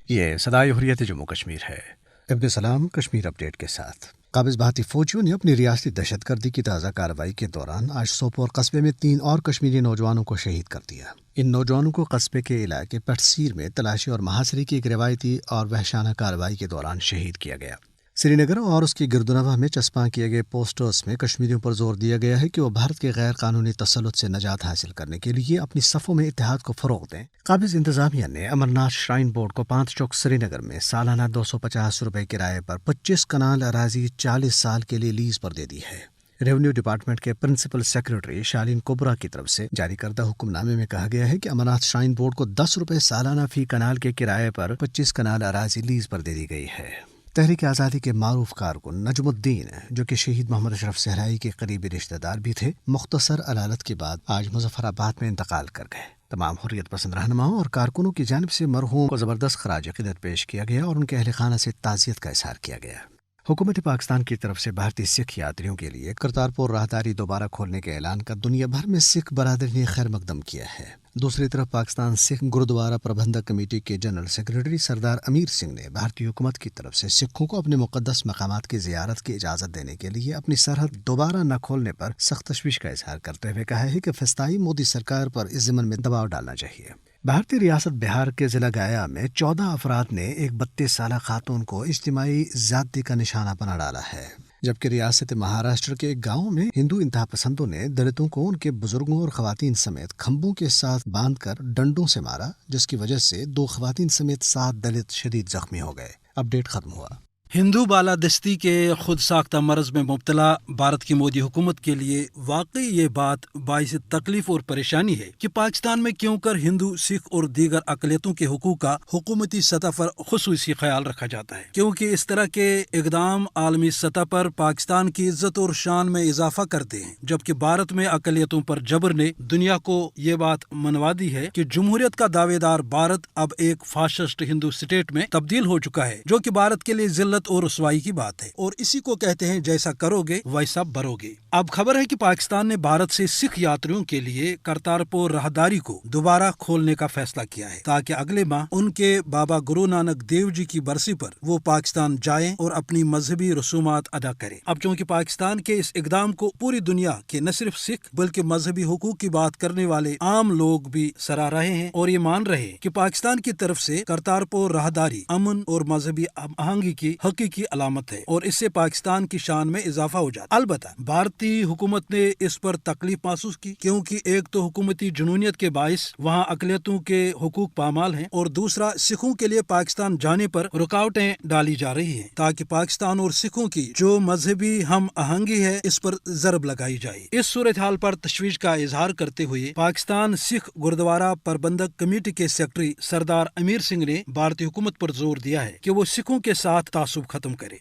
یہ صدائے حریت جموں کشمیر ہے۔ ابن سلام کشمیر اپڈیٹ کے ساتھ۔ قابض بھارتی فوجیوں نے اپنی ریاستی دہشت گردی کی تازہ کارروائی کے دوران آج سوپور قصبے میں 3 اور کشمیری نوجوانوں کو شہید کر دیا۔ ان نوجوانوں کو قصبے کے علاقے پٹسیر میں تلاشی اور محاصرے کی ایک روایتی اور وحشانہ کارروائی کے دوران شہید کیا گیا۔ سری نگر اور اس کی گردنواح میں چسپاں کیے گئے پوسٹرز میں کشمیریوں پر زور دیا گیا ہے کہ وہ بھارت کے غیر قانونی تسلط سے نجات حاصل کرنے کے لیے اپنی صفوں میں اتحاد کو فروغ دیں۔ قابض انتظامیہ نے امرناتھ شرائن بورڈ کو پانت چوک سری نگر میں سالانہ 250 روپے کرائے پر 25 کنال اراضی 40 سال کے لیے لیز پر دے دی ہے۔ ریونیو ڈپارٹمنٹ کے پرنسپل سیکرٹری شالین کوبرا کی طرف سے جاری کردہ حکم نامے میں کہا گیا ہے کہ امرناتھ شرائن بورڈ کو 10 روپے سالانہ فی کنال کے کرائے پر 25 کنال اراضی لیز پر دے دی گئی ہے۔ تحریک آزادی کے معروف کارکن نجم الدین، جو کہ شہید محمد اشرف صحرائی کے قریبی رشتہ دار بھی تھے، مختصر علالت کے بعد آج مظفر آباد میں انتقال کر گئے۔ تمام حریت پسند رہنماؤں اور کارکنوں کی جانب سے مرحوم کو زبردست خراج عقیدت پیش کیا گیا اور ان کے اہل خانہ سے تعزیت کا اظہار کیا گیا۔ حکومت پاکستان کی طرف سے بھارتی سکھ یاتریوں کے لیے کرتارپور راہداری دوبارہ کھولنے کے اعلان کا دنیا بھر میں سکھ برادری نے خیر مقدم کیا ہے۔ دوسری طرف پاکستان سکھ گرودوارہ پربندھک کمیٹی کے جنرل سیکرٹری سردار امیر سنگھ نے بھارتی حکومت کی طرف سے سکھوں کو اپنے مقدس مقامات کی زیارت کی اجازت دینے کے لیے اپنی سرحد دوبارہ نہ کھولنے پر سخت تشویش کا اظہار کرتے ہوئے کہا ہے کہ فسطائی مودی سرکار پر اس ضمن میں دباؤ ڈالنا چاہیے۔ بھارتی ریاست بہار کے ضلع گیا میں 14 افراد نے ایک 32 سالہ خاتون کو اجتماعی زیادتی کا نشانہ بنا ڈالا ہے، جبکہ ریاست مہاراشٹر کے ایک گاؤں میں ہندو انتہا پسندوں نے دلتوں کو ان کے بزرگوں اور خواتین سمیت کھمبوں کے ساتھ باندھ کر ڈنڈوں سے مارا، جس کی وجہ سے 2 خواتین سمیت 7 دلت شدید زخمی ہو گئے۔ اپڈیٹ ختم ہوا۔ ہندو بالادستی کے خود ساختہ مرض میں مبتلا بھارت کی مودی حکومت کے لیے واقعی یہ بات باعث تکلیف اور پریشانی ہے کہ پاکستان میں کیوں کر ہندو، سکھ اور دیگر اقلیتوں کے حقوق کا حکومتی سطح پر خصوصی خیال رکھا جاتا ہے، کیونکہ اس طرح کے اقدام عالمی سطح پر پاکستان کی عزت اور شان میں اضافہ کرتے ہیں، جبکہ بھارت میں اقلیتوں پر جبر نے دنیا کو یہ بات منوا دی ہے کہ جمہوریت کا دعوے دار بھارت اب ایک فاشسٹ ہندو اسٹیٹ میں تبدیل ہو چکا ہے، جو کہ بھارت کے لیے ذلت اور رسوائی کی بات ہے، اور اسی کو کہتے ہیں جیسا کرو گے ویسا بھرو گے۔ اب خبر ہے کہ پاکستان نے بھارت سے سکھ یاتریوں کے لیے کرتارپور راہداری کو دوبارہ کھولنے کا فیصلہ کیا ہے، تاکہ اگلے ماہ ان کے بابا گرو نانک دیو جی کی برسی پر وہ پاکستان جائیں اور اپنی مذہبی رسومات ادا کریں۔ اب چونکہ پاکستان کے اس اقدام کو پوری دنیا کے نہ صرف سکھ بلکہ مذہبی حقوق کی بات کرنے والے عام لوگ بھی سراہ رہے ہیں اور یہ مان رہے ہیں کہ پاکستان کی طرف سے کرتارپور راہداری امن اور مذہبی آہنگی کی حقیقی علامت ہے، اور اس سے پاکستان کی شان میں اضافہ ہو جاتا ہے۔ البتہ بھارتی حکومت نے اس پر تکلیف محسوس کی، کیونکہ ایک تو حکومتی جنونیت کے باعث وہاں اقلیتوں کے حقوق پامال ہیں، اور دوسرا سکھوں کے لیے پاکستان جانے پر رکاوٹیں ڈالی جا رہی ہیں، تاکہ پاکستان اور سکھوں کی جو مذہبی ہم آہنگی ہے اس پر ضرب لگائی جائے۔ اس صورتحال پر تشویش کا اظہار کرتے ہوئے پاکستان سکھ گردوارہ پربندھک کمیٹی کے سیکرٹری سردار امیر سنگھ نے بھارتی حکومت پر زور دیا ہے کہ وہ سکھوں کے ساتھ تعصب ختم کرے۔